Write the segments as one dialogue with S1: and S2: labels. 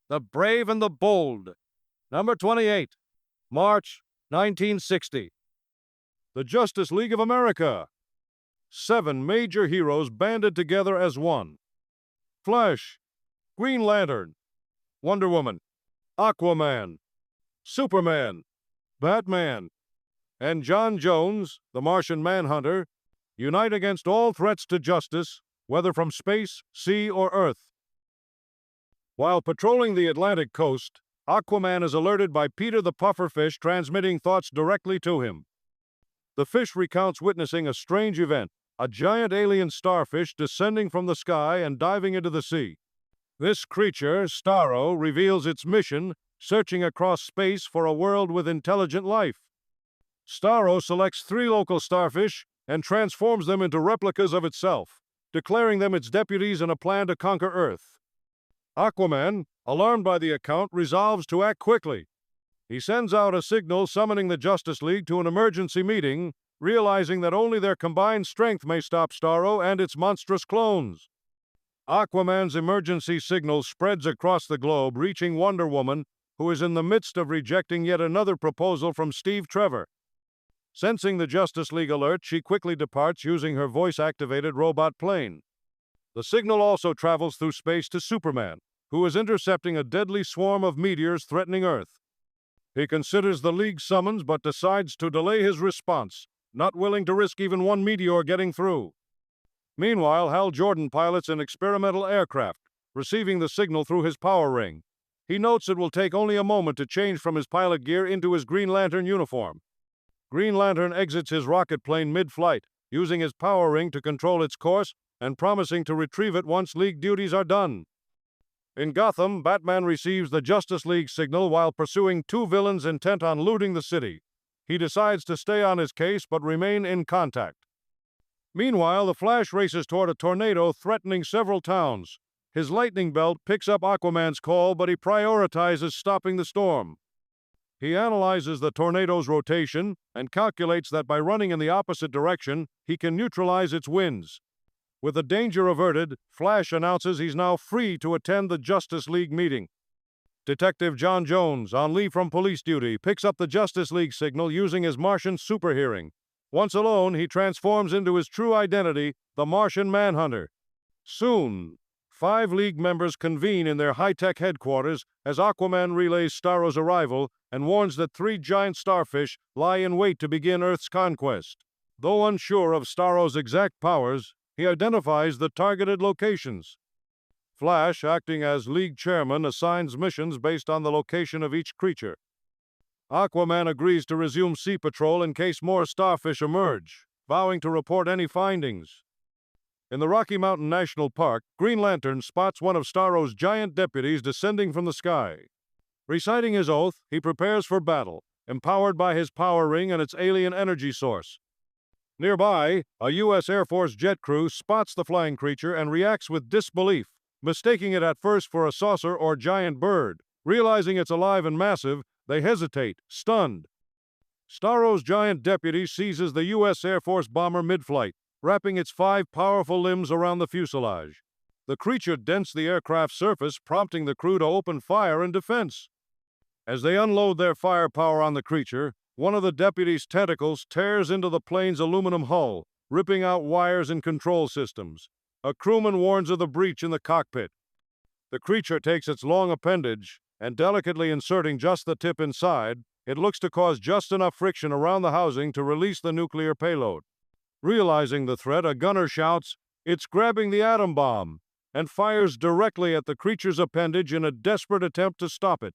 S1: the Brave and the Bold. Number 28, March 1960. The Justice League of America. 7 major heroes banded together as one. Flash, Green Lantern, Wonder Woman, Aquaman, Superman, Batman, and John Jones, the Martian Manhunter, unite against all threats to justice, whether from space, sea, or Earth. While patrolling the Atlantic coast, Aquaman is alerted by Peter the pufferfish transmitting thoughts directly to him. The fish recounts witnessing a strange event, a giant alien starfish descending from the sky and diving into the sea. This creature, Starro, reveals its mission, searching across space for a world with intelligent life. Starro selects 3 local starfish and transforms them into replicas of itself, declaring them its deputies in a plan to conquer Earth. Aquaman, alarmed by the account, resolves to act quickly. He sends out a signal summoning the Justice League to an emergency meeting, realizing that only their combined strength may stop Starro and its monstrous clones. Aquaman's emergency signal spreads across the globe, reaching Wonder Woman, who is in the midst of rejecting yet another proposal from Steve Trevor. Sensing the Justice League alert, she quickly departs using her voice-activated robot plane. The signal also travels through space to Superman, who is intercepting a deadly swarm of meteors threatening Earth. He considers the League's summons but decides to delay his response, not willing to risk even one meteor getting through. Meanwhile, Hal Jordan pilots an experimental aircraft, receiving the signal through his power ring. He notes it will take only a moment to change from his pilot gear into his Green Lantern uniform. Green Lantern exits his rocket plane mid-flight, using his power ring to control its course and promising to retrieve it once League duties are done. In Gotham, Batman receives the Justice League signal while pursuing 2 villains intent on looting the city. He decides to stay on his case but remain in contact. Meanwhile, the Flash races toward a tornado threatening several towns. His lightning belt picks up Aquaman's call, but he prioritizes stopping the storm. He analyzes the tornado's rotation and calculates that by running in the opposite direction, he can neutralize its winds. With the danger averted, Flash announces he's now free to attend the Justice League meeting. Detective John Jones, on leave from police duty, picks up the Justice League signal using his Martian super hearing. Once alone, he transforms into his true identity, the Martian Manhunter. Soon, 5 League members convene in their high-tech headquarters as Aquaman relays Starro's arrival and warns that 3 giant starfish lie in wait to begin Earth's conquest. Though unsure of Starro's exact powers, he identifies the targeted locations. Flash, acting as League chairman, assigns missions based on the location of each creature. Aquaman agrees to resume sea patrol in case more starfish emerge, vowing to report any findings. In the Rocky Mountain National Park, Green Lantern spots one of Starro's giant deputies descending from the sky. Reciting his oath, he prepares for battle, empowered by his power ring and its alien energy source. Nearby, a U.S. Air Force jet crew spots the flying creature and reacts with disbelief, mistaking it at first for a saucer or giant bird. Realizing it's alive and massive, they hesitate, stunned. Starro's giant deputy seizes the U.S. Air Force bomber mid-flight, wrapping its 5 powerful limbs around the fuselage. The creature dents the aircraft's surface, prompting the crew to open fire in defense. As they unload their firepower on the creature, one of the deputy's tentacles tears into the plane's aluminum hull, ripping out wires and control systems. A crewman warns of the breach in the cockpit. The creature takes its long appendage, and delicately inserting just the tip inside, it looks to cause just enough friction around the housing to release the nuclear payload. Realizing the threat, a gunner shouts, "It's grabbing the atom bomb," and fires directly at the creature's appendage in a desperate attempt to stop it.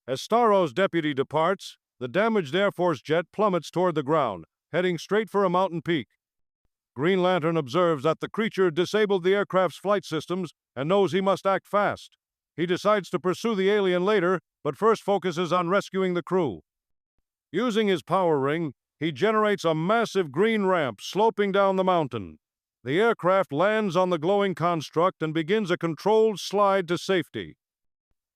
S1: As Starro's deputy departs, the damaged Air Force jet plummets toward the ground, heading straight for a mountain peak. Green Lantern observes that the creature disabled the aircraft's flight systems and knows he must act fast. He decides to pursue the alien later, but first focuses on rescuing the crew. Using his power ring, he generates a massive green ramp sloping down the mountain. The aircraft lands on the glowing construct and begins a controlled slide to safety.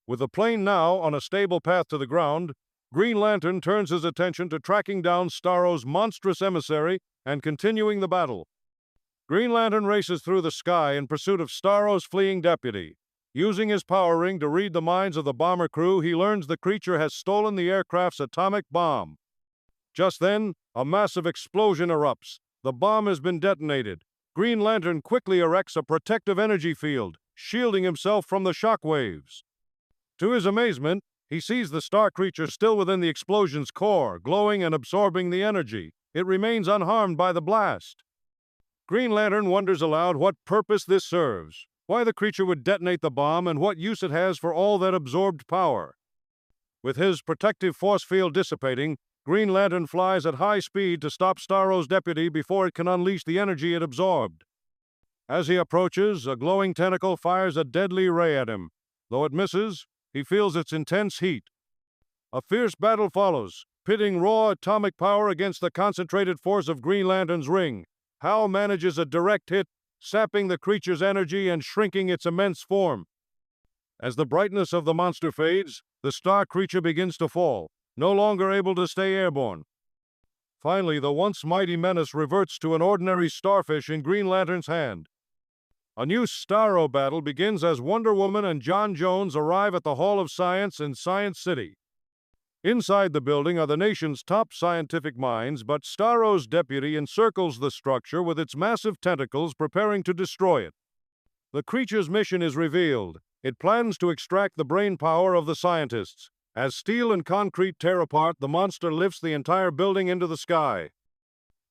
S1: With the plane now on a stable path to the ground, Green Lantern turns his attention to tracking down Starro's monstrous emissary and continuing the battle. Green Lantern races through the sky in pursuit of Starro's fleeing deputy. Using his power ring to read the minds of the bomber crew, he learns the creature has stolen the aircraft's atomic bomb. Just then, a massive explosion erupts. The bomb has been detonated. Green Lantern quickly erects a protective energy field, shielding himself from the shock waves. To his amazement, he sees the star creature still within the explosion's core, glowing and absorbing the energy. It remains unharmed by the blast. Green Lantern wonders aloud what purpose this serves, why the creature would detonate the bomb, and what use it has for all that absorbed power. With his protective force field dissipating, Green Lantern flies at high speed to stop Starro's deputy before it can unleash the energy it absorbed. As he approaches, a glowing tentacle fires a deadly ray at him. Though it misses, he feels its intense heat. A fierce battle follows, pitting raw atomic power against the concentrated force of Green Lantern's ring. Hal manages a direct hit, sapping the creature's energy and shrinking its immense form. As the brightness of the monster fades, the star creature begins to fall, no longer able to stay airborne. Finally, the once mighty menace reverts to an ordinary starfish in Green Lantern's hand. A new Starro battle begins as Wonder Woman and John Jones arrive at the Hall of Science in Science City. Inside the building are the nation's top scientific minds, but Starro's deputy encircles the structure with its massive tentacles, preparing to destroy it. The creature's mission is revealed. It plans to extract the brain power of the scientists. As steel and concrete tear apart, the monster lifts the entire building into the sky.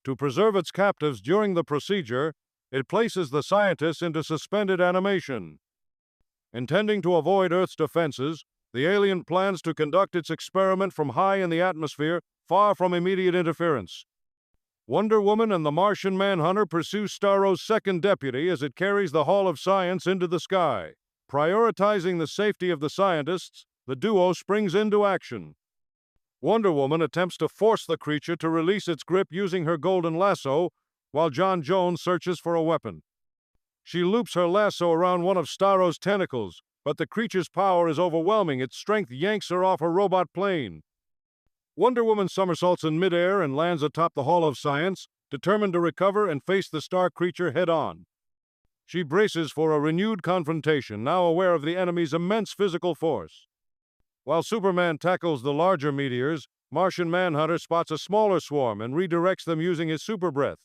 S1: To preserve its captives during the procedure, it places the scientists into suspended animation. Intending to avoid Earth's defenses, the alien plans to conduct its experiment from high in the atmosphere, far from immediate interference. Wonder Woman and the Martian Manhunter pursue Starro's second deputy as it carries the Hall of Science into the sky. Prioritizing the safety of the scientists, the duo springs into action. Wonder Woman attempts to force the creature to release its grip using her golden lasso, while John Jones searches for a weapon. She loops her lasso around one of Starro's tentacles, but the creature's power is overwhelming. Its strength yanks her off her robot plane. Wonder Woman somersaults in midair and lands atop the Hall of Science, determined to recover and face the star creature head-on. She braces for a renewed confrontation, now aware of the enemy's immense physical force. While Superman tackles the larger meteors, Martian Manhunter spots a smaller swarm and redirects them using his super breath.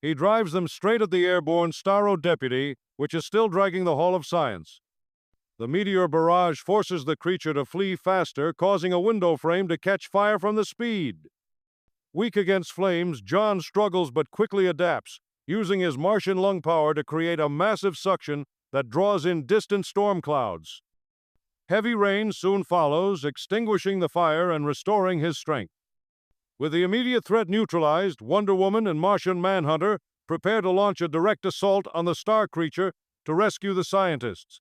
S1: He drives them straight at the airborne Starro deputy, which is still dragging the Hall of Science. The meteor barrage forces the creature to flee faster, causing a window frame to catch fire from the speed. Weak against flames, John struggles but quickly adapts, using his Martian lung power to create a massive suction that draws in distant storm clouds. Heavy rain soon follows, extinguishing the fire and restoring his strength. With the immediate threat neutralized, Wonder Woman and Martian Manhunter prepare to launch a direct assault on the star creature to rescue the scientists.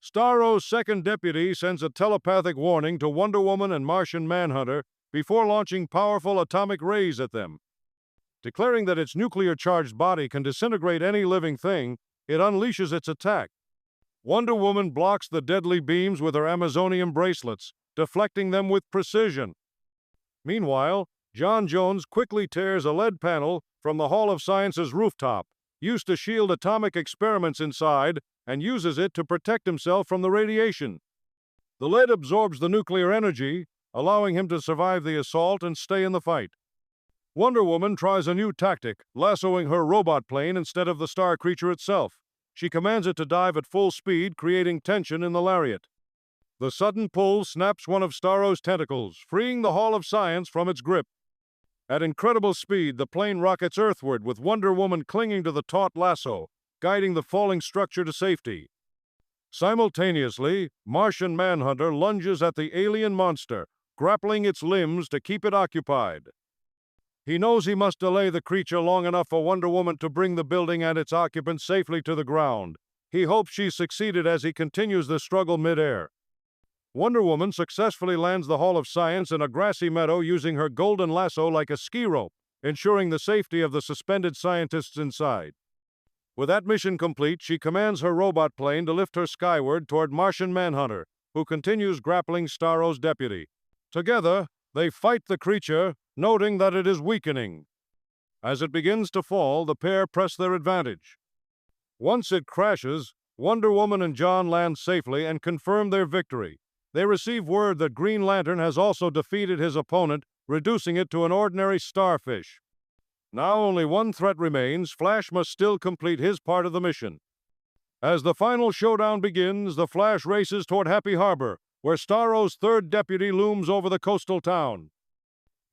S1: Starro's second deputy sends a telepathic warning to Wonder Woman and Martian Manhunter before launching powerful atomic rays at them. Declaring that its nuclear-charged body can disintegrate any living thing, it unleashes its attack. Wonder Woman blocks the deadly beams with her Amazonian bracelets, deflecting them with precision. Meanwhile, John Jones quickly tears a lead panel from the Hall of Science's rooftop, used to shield atomic experiments inside, and uses it to protect himself from the radiation. The lead absorbs the nuclear energy, allowing him to survive the assault and stay in the fight. Wonder Woman tries a new tactic, lassoing her robot plane instead of the star creature itself. She commands it to dive at full speed, creating tension in the lariat. The sudden pull snaps one of Starro's tentacles, freeing the Hall of Science from its grip. At incredible speed, the plane rockets earthward, with Wonder Woman clinging to the taut lasso, guiding the falling structure to safety. Simultaneously, Martian Manhunter lunges at the alien monster, grappling its limbs to keep it occupied. He knows he must delay the creature long enough for Wonder Woman to bring the building and its occupants safely to the ground. He hopes she's succeeded as he continues the struggle midair. Wonder Woman successfully lands the Hall of Science in a grassy meadow using her golden lasso like a ski rope, ensuring the safety of the suspended scientists inside. With that mission complete, she commands her robot plane to lift her skyward toward Martian Manhunter, who continues grappling Starro's deputy. Together, they fight the creature, noting that it is weakening. As it begins to fall, the pair press their advantage. Once it crashes, Wonder Woman and John land safely and confirm their victory. They receive word that Green Lantern has also defeated his opponent, reducing it to an ordinary starfish. Now only one threat remains. Flash must still complete his part of the mission. As the final showdown begins, the Flash races toward Happy Harbor, where Starro's third deputy looms over the coastal town.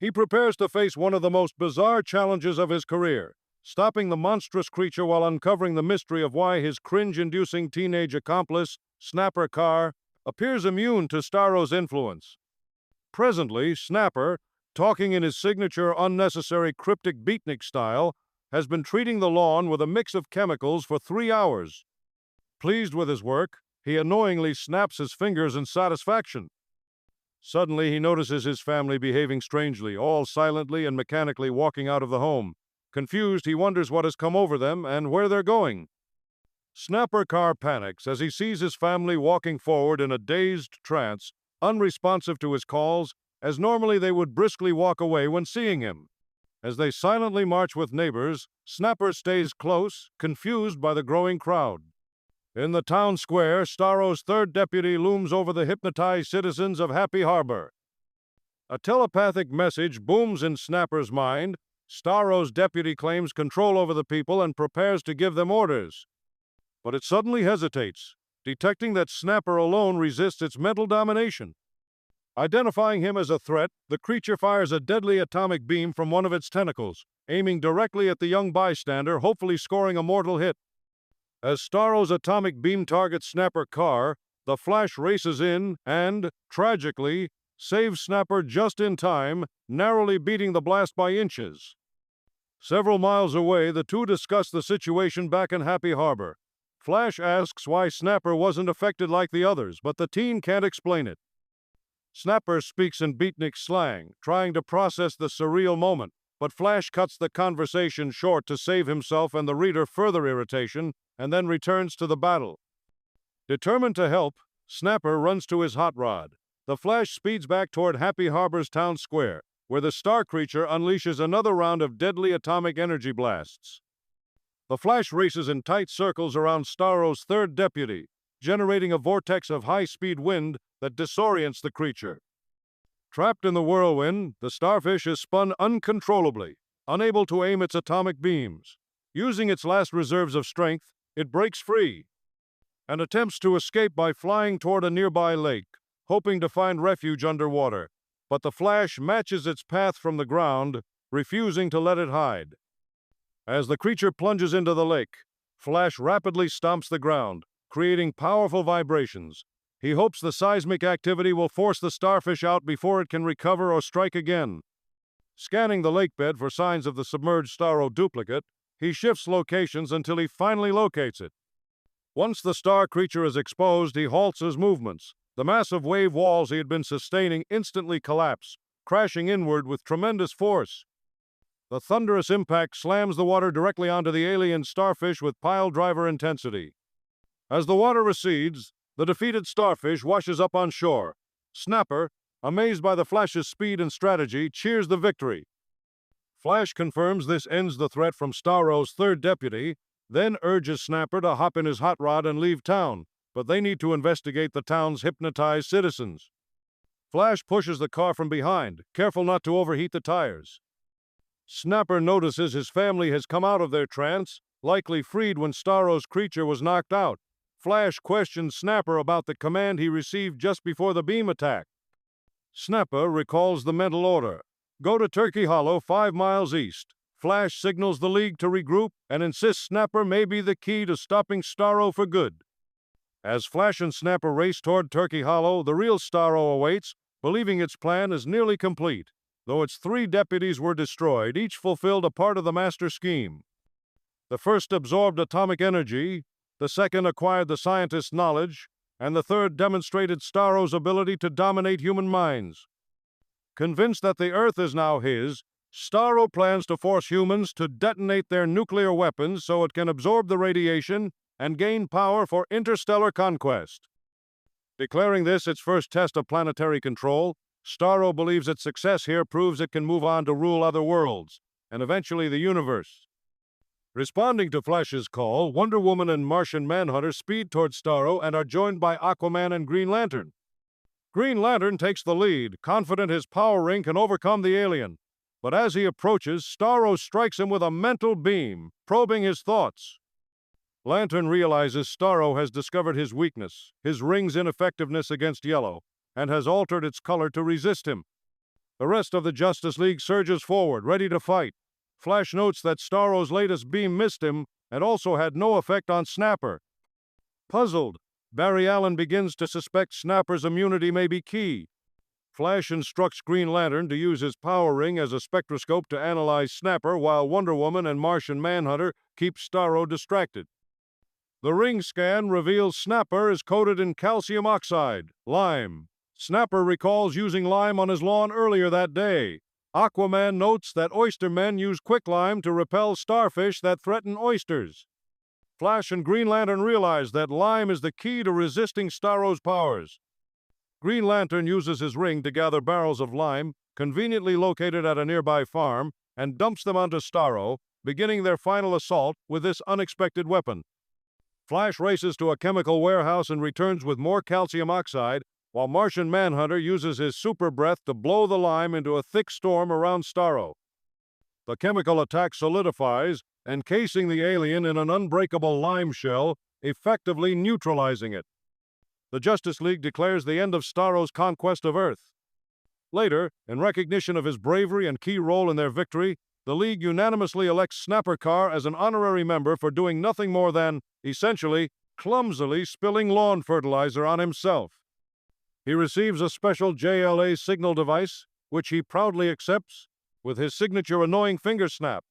S1: He prepares to face one of the most bizarre challenges of his career, stopping the monstrous creature while uncovering the mystery of why his cringe-inducing teenage accomplice, Snapper Carr, appears immune to Starro's influence. Presently, Snapper, talking in his signature unnecessary cryptic beatnik style, has been treating the lawn with a mix of chemicals for 3 hours. Pleased with his work, he annoyingly snaps his fingers in satisfaction. Suddenly, he notices his family behaving strangely, all silently and mechanically walking out of the home. Confused, he wonders what has come over them and where they're going. Snapper Carr panics as he sees his family walking forward in a dazed trance, unresponsive to his calls, as normally they would briskly walk away when seeing him. As they silently march with neighbors, Snapper stays close, confused by the growing crowd. In the town square, Starro's third deputy looms over the hypnotized citizens of Happy Harbor. A telepathic message booms in Snapper's mind. Starro's deputy claims control over the people and prepares to give them orders. But it suddenly hesitates, detecting that Snapper alone resists its mental domination. Identifying him as a threat, the creature fires a deadly atomic beam from one of its tentacles, aiming directly at the young bystander, hopefully scoring a mortal hit. As Starro's atomic beam targets Snapper Carr, the Flash races in and, tragically, saves Snapper just in time, narrowly beating the blast by inches. Several miles away, the two discuss the situation back in Happy Harbor. Flash asks why Snapper wasn't affected like the others, but the teen can't explain it. Snapper speaks in beatnik slang, trying to process the surreal moment, but Flash cuts the conversation short to save himself and the reader further irritation, and then returns to the battle. Determined to help, Snapper runs to his hot rod. The Flash speeds back toward Happy Harbor's town square, where the star creature unleashes another round of deadly atomic energy blasts. The Flash races in tight circles around Starro's third deputy, generating a vortex of high-speed wind that disorients the creature. Trapped in the whirlwind, the starfish is spun uncontrollably, unable to aim its atomic beams. Using its last reserves of strength, it breaks free and attempts to escape by flying toward a nearby lake, hoping to find refuge underwater. But the Flash matches its path from the ground, refusing to let it hide. As the creature plunges into the lake, Flash rapidly stomps the ground, creating powerful vibrations. He hopes the seismic activity will force the starfish out before it can recover or strike again. Scanning the lakebed for signs of the submerged Starro duplicate, he shifts locations until he finally locates it. Once the star creature is exposed, he halts his movements. The massive wave walls he had been sustaining instantly collapse, crashing inward with tremendous force. The thunderous impact slams the water directly onto the alien starfish with pile-driver intensity. As the water recedes, the defeated starfish washes up on shore. Snapper, amazed by the Flash's speed and strategy, cheers the victory. Flash confirms this ends the threat from Starro's third deputy, then urges Snapper to hop in his hot rod and leave town, but they need to investigate the town's hypnotized citizens. Flash pushes the car from behind, careful not to overheat the tires. Snapper notices his family has come out of their trance, likely freed when Starro's creature was knocked out. Flash questions Snapper about the command he received just before the beam attack. Snapper recalls the mental order: go to Turkey Hollow 5 miles east. Flash signals the League to regroup and insists Snapper may be the key to stopping Starro for good. As Flash and Snapper race toward Turkey Hollow, the real Starro awaits, believing its plan is nearly complete. Though its 3 deputies were destroyed, each fulfilled a part of the master scheme. The first absorbed atomic energy, the second acquired the scientist's knowledge, and the third demonstrated Starro's ability to dominate human minds. Convinced that the Earth is now his, Starro plans to force humans to detonate their nuclear weapons so it can absorb the radiation and gain power for interstellar conquest. Declaring this its first test of planetary control, Starro believes its success here proves it can move on to rule other worlds, and eventually the universe. Responding to Flash's call, Wonder Woman and Martian Manhunter speed towards Starro and are joined by Aquaman and Green Lantern. Green Lantern takes the lead, confident his power ring can overcome the alien. But as he approaches, Starro strikes him with a mental beam, probing his thoughts. Lantern realizes Starro has discovered his weakness, his ring's ineffectiveness against yellow, and has altered its color to resist him. The rest of the Justice League surges forward, ready to fight. Flash notes that Starro's latest beam missed him and also had no effect on Snapper. Puzzled, Barry Allen begins to suspect Snapper's immunity may be key. Flash instructs Green Lantern to use his power ring as a spectroscope to analyze Snapper, while Wonder Woman and Martian Manhunter keep Starro distracted. The ring scan reveals Snapper is coated in calcium oxide, lime. Snapper recalls using lime on his lawn earlier that day. Aquaman notes that oystermen use quicklime to repel starfish that threaten oysters. Flash and Green Lantern realize that lime is the key to resisting Starro's powers. Green Lantern uses his ring to gather barrels of lime, conveniently located at a nearby farm, and dumps them onto Starro, beginning their final assault with this unexpected weapon. Flash races to a chemical warehouse and returns with more calcium oxide, while Martian Manhunter uses his super breath to blow the lime into a thick storm around Starro. The chemical attack solidifies, encasing the alien in an unbreakable lime shell, effectively neutralizing it. The Justice League declares the end of Starro's conquest of Earth. Later, in recognition of his bravery and key role in their victory, the League unanimously elects Snapper Carr as an honorary member for doing nothing more than, essentially, clumsily spilling lawn fertilizer on himself. He receives a special JLA signal device, which he proudly accepts, with his signature annoying finger snap.